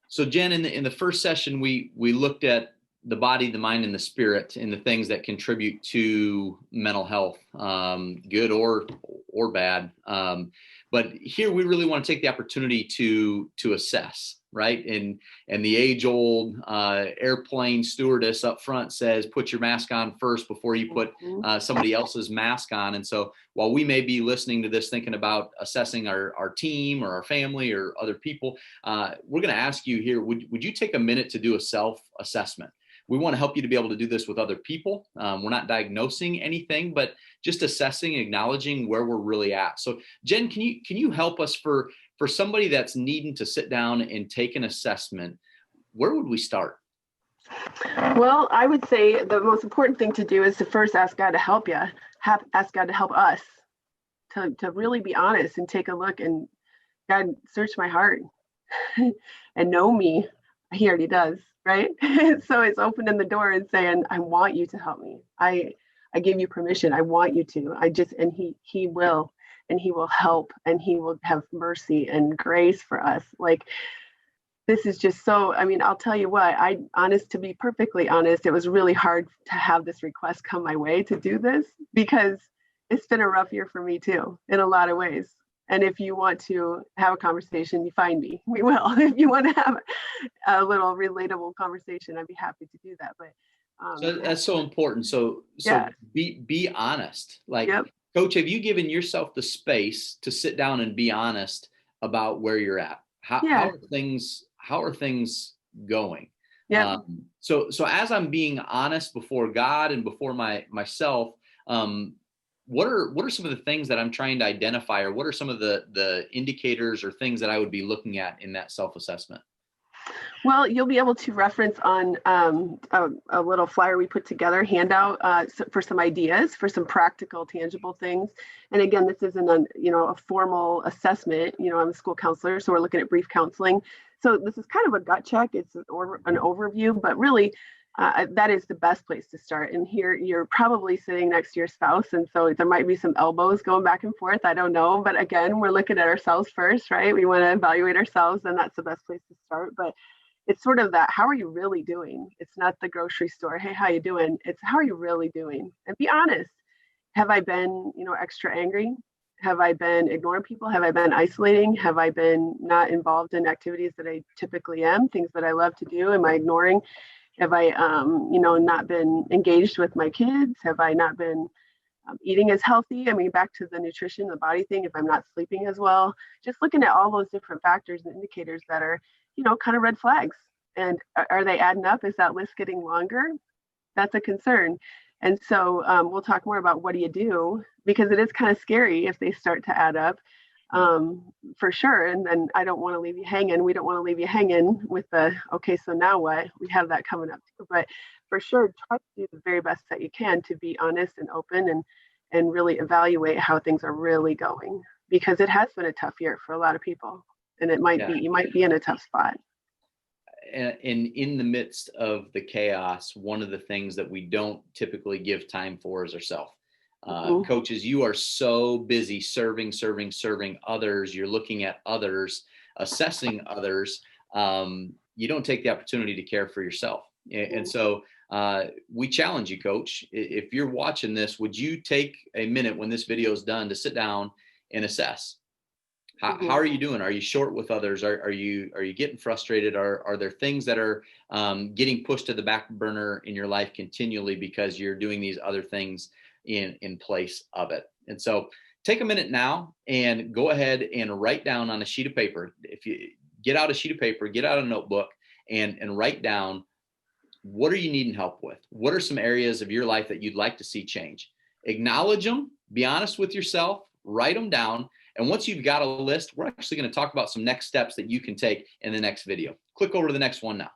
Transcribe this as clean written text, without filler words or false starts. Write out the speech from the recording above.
So Jen, in the first session, we looked at the body, the mind, and the spirit, and the things that contribute to mental health, good or bad. But here we really want to take the opportunity to assess, right? And the age-old airplane stewardess up front says, put your mask on first before you put somebody else's mask on. And so while we may be listening to this thinking about assessing our team or our family or other people, we're going to ask you here, would you take a minute to do a self-assessment? We want to help you to be able to do this with other people. We're not diagnosing anything, but just assessing, acknowledging where we're really at. So Jen, can you help us for somebody that's needing to sit down and take an assessment? Where would we start? Well, I would say the most important thing to do is to first ask God to help you, ask God to help us, to really be honest and take a look and God, search my heart and know me. He already does, right? So it's opening the door and saying, I want you to help me. I give you permission. I want you to. And he will, and he will help, and he will have mercy and grace for us. Like, this is just so, I mean, I'll tell you what, to be perfectly honest, it was really hard to have this request come my way to do this, because it's been a rough year for me too, in a lot of ways. And if you want to have a conversation, you find me. We will. If you want to have a little relatable conversation, I'd be happy to do that. But so that's so important. So yeah. Be honest. Like, yep. Coach, have you given yourself the space to sit down and be honest about where you're at? How are things going? Yeah. So as I'm being honest before God and before myself, what are some of the things that I'm trying to identify, or what are some of the indicators or things that I would be looking at in that self-assessment? Well, you'll be able to reference on a little flyer we put together, handout for some ideas, for some practical, tangible things. And again, this isn't a formal assessment. I'm a school counselor, so we're looking at brief counseling. So this is kind of a gut check. It's an overview, but really, that is the best place to start. And here you're probably sitting next to your spouse, and so there might be some elbows going back and forth. I don't know, but again, we're looking at ourselves first, right? We want to evaluate ourselves, and that's the best place to start. But it's sort of that, how are you really doing? It's not the grocery store, hey, how you doing? It's how are you really doing? And be honest. Have I been, extra angry? Have I been ignoring people? Have I been isolating? Have I been not involved in activities that I typically am, things that I love to do? Am I ignoring? Have I, not been engaged with my kids? Have I not been eating as healthy? I mean, back to the nutrition, the body thing, if I'm not sleeping as well, just looking at all those different factors and indicators that are, kind of red flags. And are they adding up? Is that list getting longer? That's a concern. And so we'll talk more about what do you do, because it is kind of scary if they start to add up. For sure. And then I don't want to leave you hanging. We don't want to leave you hanging with okay, so now what? We have that coming up too. But for sure, try to do the very best that you can to be honest and open and really evaluate how things are really going, because it has been a tough year for a lot of people. And it might be, you might be in a tough spot. And in the midst of the chaos, one of the things that we don't typically give time for is ourselves. Coaches, you are so busy serving others. You're looking at others, assessing others. You don't take the opportunity to care for yourself. And so we challenge you, Coach, if you're watching this, would you take a minute when this video is done to sit down and assess? How are you doing? Are you short with others? Are you getting frustrated? Are there things that are getting pushed to the back burner in your life continually because you're doing these other things in place of it? And so take a minute now and go ahead and write down on a sheet of paper. If you get out a sheet of paper, get out a notebook and write down, what are you needing help with? What are some areas of your life that you'd like to see change? Acknowledge them, be honest with yourself, write them down. And once you've got a list, we're actually going to talk about some next steps that you can take in the next video. Click over to the next one now.